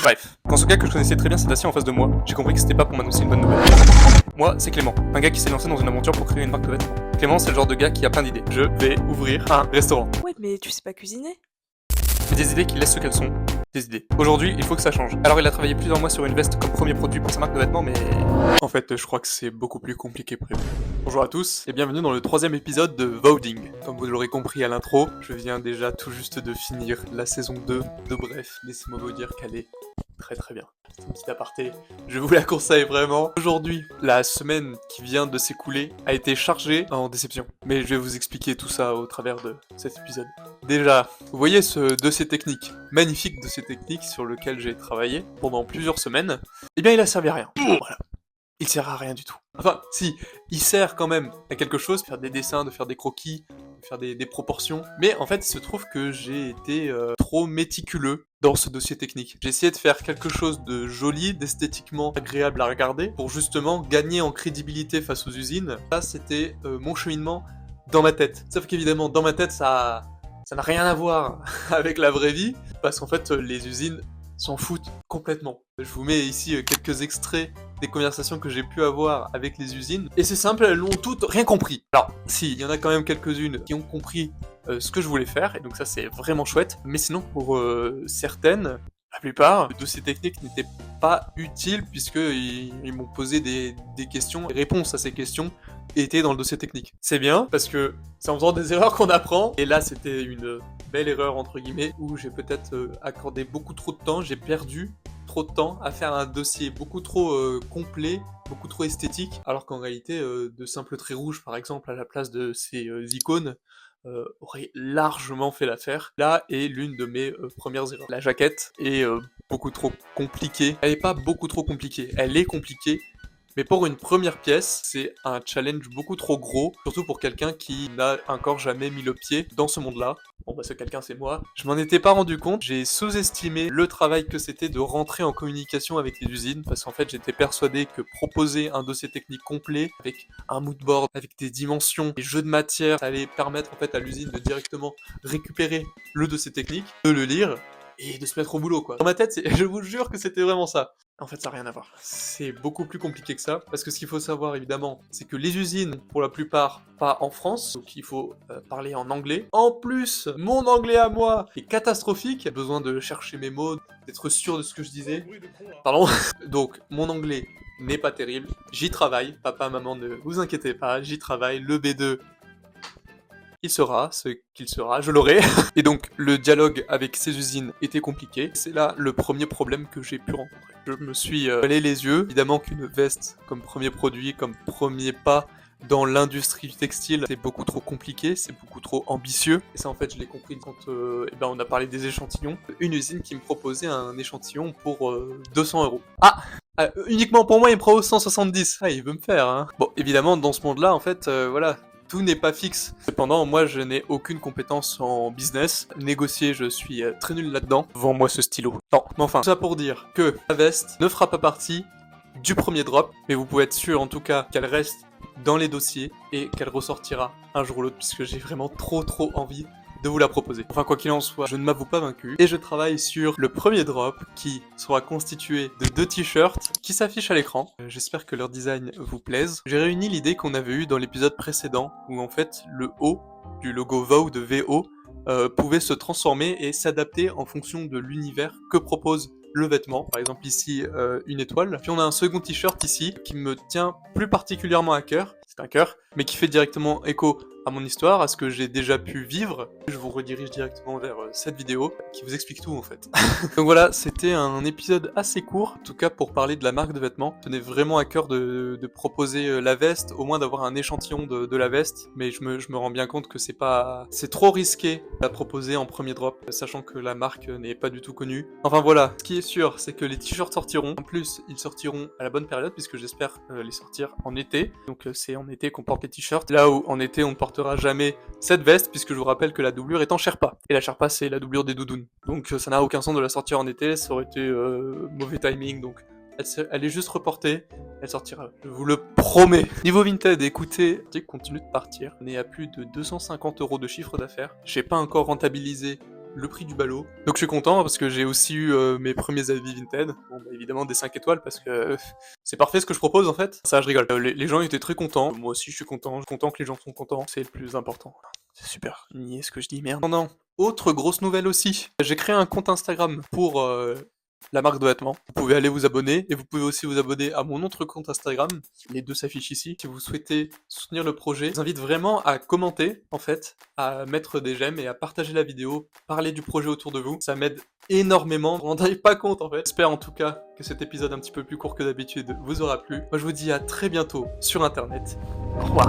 Bref, dans ce cas que je connaissais très bien cet assis en face de moi, j'ai compris que c'était pas pour m'annoncer une bonne nouvelle. Moi, c'est Clément, un gars qui s'est lancé dans une aventure pour créer une marque de vêtements. Clément, c'est le genre de gars qui a plein d'idées. Je vais ouvrir un restaurant. Ouais, mais tu sais pas cuisiner. Mais des idées qui laissent ce qu'elles sont, des idées. Aujourd'hui, il faut que ça change. Alors il a travaillé plusieurs mois sur une veste comme premier produit pour sa marque de vêtements, mais... En fait, je crois que c'est beaucoup plus compliqué prévu. Bonjour à tous, et bienvenue dans le 3e épisode de Voading. Comme vous l'aurez compris à l'intro, je viens déjà tout juste de finir la saison 2 de Bref. Laissez-moi vous dire qu'elle est très bien. C'est un petit aparté, je vous la conseille vraiment. Aujourd'hui, la semaine qui vient de s'écouler a été chargée en déception. Mais je vais vous expliquer tout ça au travers de cet épisode. Déjà, vous voyez ce dossier technique, magnifique dossier technique sur lequel j'ai travaillé pendant plusieurs semaines, eh bien il a servi à rien. Voilà. Il sert à rien du tout. Enfin, si, il sert quand même à quelque chose, de faire des dessins, de faire des croquis, de faire des proportions. Mais en fait, il se trouve que j'ai été trop méticuleux dans ce dossier technique. J'ai essayé de faire quelque chose de joli, d'esthétiquement agréable à regarder, pour justement gagner en crédibilité face aux usines. Ça, c'était mon cheminement dans ma tête. Sauf qu'évidemment, dans ma tête, ça n'a rien à voir avec la vraie vie, parce qu'en fait, les usines s'en foutent complètement. Je vous mets ici quelques extraits des conversations que j'ai pu avoir avec les usines, et c'est simple, elles l'ont toutes rien compris. Alors, si, il y en a quand même quelques-unes qui ont compris ce que je voulais faire, et donc ça c'est vraiment chouette, mais sinon pour certaines, la plupart, le dossier technique n'était pas utile, puisqu'ils m'ont posé des questions, les réponses à ces questions étaient dans le dossier technique. C'est bien, parce que c'est en faisant des erreurs qu'on apprend, et là c'était une belle erreur entre guillemets, où j'ai peut-être accordé beaucoup trop de temps, j'ai perdu trop de temps à faire un dossier beaucoup trop complet, beaucoup trop esthétique, alors qu'en réalité, de simples traits rouges par exemple à la place de ces icônes, aurait largement fait l'affaire. Là est l'une de mes premières erreurs. La jaquette est beaucoup trop compliquée. Elle est pas beaucoup trop compliquée, elle est compliquée, mais pour une première pièce, c'est un challenge beaucoup trop gros, surtout pour quelqu'un qui n'a encore jamais mis le pied dans ce monde-là. Bon bah ce quelqu'un c'est moi. Je m'en étais pas rendu compte, j'ai sous-estimé le travail que c'était de rentrer en communication avec les usines, parce qu'en fait j'étais persuadé que proposer un dossier technique complet, avec un moodboard, avec des dimensions, des jeux de matière, ça allait permettre en fait à l'usine de directement récupérer le dossier technique, de le lire, et de se mettre au boulot quoi. Dans ma tête, je vous jure que c'était vraiment ça. En fait, ça n'a rien à voir. C'est beaucoup plus compliqué que ça, parce que ce qu'il faut savoir, évidemment, c'est que les usines, pour la plupart, pas en France, donc il faut parler en anglais. En plus, mon anglais à moi est catastrophique, j'ai besoin de chercher mes mots, d'être sûr de ce que je disais. Pardon. Donc, mon anglais n'est pas terrible, j'y travaille, papa, maman, ne vous inquiétez pas, j'y travaille, le B2... il sera ce qu'il sera, je l'aurai. Et donc, le dialogue avec ces usines était compliqué. C'est là le premier problème que j'ai pu rencontrer. Je me suis allé les yeux. Évidemment qu'une veste, comme premier produit, comme premier pas dans l'industrie du textile, c'est beaucoup trop compliqué, c'est beaucoup trop ambitieux. Et ça, en fait, je l'ai compris quand on a parlé des échantillons. Une usine qui me proposait un échantillon pour 200€. Ah, uniquement pour moi, il me propose 170. Ah, il veut me faire, hein. Bon, évidemment, dans ce monde-là, en fait, voilà, tout n'est pas fixe. Cependant, moi, je n'ai aucune compétence en business. Négocier, je suis très nul là-dedans. Vends-moi ce stylo. Non, mais enfin, tout ça pour dire que la veste ne fera pas partie du premier drop, mais vous pouvez être sûr, en tout cas, qu'elle reste dans les dossiers et qu'elle ressortira un jour ou l'autre, puisque j'ai vraiment trop envie de vous la proposer. Enfin, quoi qu'il en soit, je ne m'avoue pas vaincu, et je travaille sur le premier drop qui sera constitué de 2 t-shirts qui s'affichent à l'écran. J'espère que leur design vous plaise. J'ai réuni l'idée qu'on avait eue dans l'épisode précédent, où en fait, le haut du logo VO de VO pouvait se transformer et s'adapter en fonction de l'univers que propose le vêtement. Par exemple ici, une étoile. Puis on a un second t-shirt ici qui me tient plus particulièrement à cœur. C'est un cœur, mais qui fait directement écho à mon histoire, à ce que j'ai déjà pu vivre. Je vous redirige directement vers cette vidéo qui vous explique tout en fait. Donc voilà, c'était un épisode assez court, en tout cas pour parler de la marque de vêtements. Ça tenait vraiment à cœur de proposer la veste, au moins d'avoir un échantillon de la veste, mais je me rends bien compte que c'est trop risqué de la proposer en premier drop, sachant que la marque n'est pas du tout connue. Enfin voilà, ce qui est sûr, c'est que les t-shirts sortiront. En plus, ils sortiront à la bonne période, puisque j'espère les sortir en été. Donc c'est en été qu'on porte les t-shirts, là où en été on porte jamais cette veste, puisque je vous rappelle que la doublure est en Sherpa. Et la Sherpa, c'est la doublure des doudounes. Donc ça n'a aucun sens de la sortir en été, ça aurait été mauvais timing, donc elle est juste reportée, elle sortira, je vous le promets. Niveau Vinted, écoutez, continue de partir. On est à plus de 250€ de chiffre d'affaires. J'ai pas encore rentabilisé le prix du ballot. Donc je suis content parce que j'ai aussi eu mes premiers avis Vinted. Bon bah évidemment des 5 étoiles parce que c'est parfait ce que je propose en fait. Ça je rigole. Les gens étaient très contents. Moi aussi je suis content que les gens sont contents. C'est le plus important. C'est super. Nier ce que je dis, merde. Non. Autre grosse nouvelle aussi. J'ai créé un compte Instagram pour la marque de vêtements. Vous pouvez aller vous abonner et vous pouvez aussi vous abonner à mon autre compte Instagram. Les deux s'affichent ici. Si vous souhaitez soutenir le projet, je vous invite vraiment à commenter, en fait, à mettre des j'aime et à partager la vidéo, parler du projet autour de vous. Ça m'aide énormément. Vous vous rendez pas compte, en fait. J'espère en tout cas que cet épisode un petit peu plus court que d'habitude vous aura plu. Moi, je vous dis à très bientôt sur Internet. Au revoir.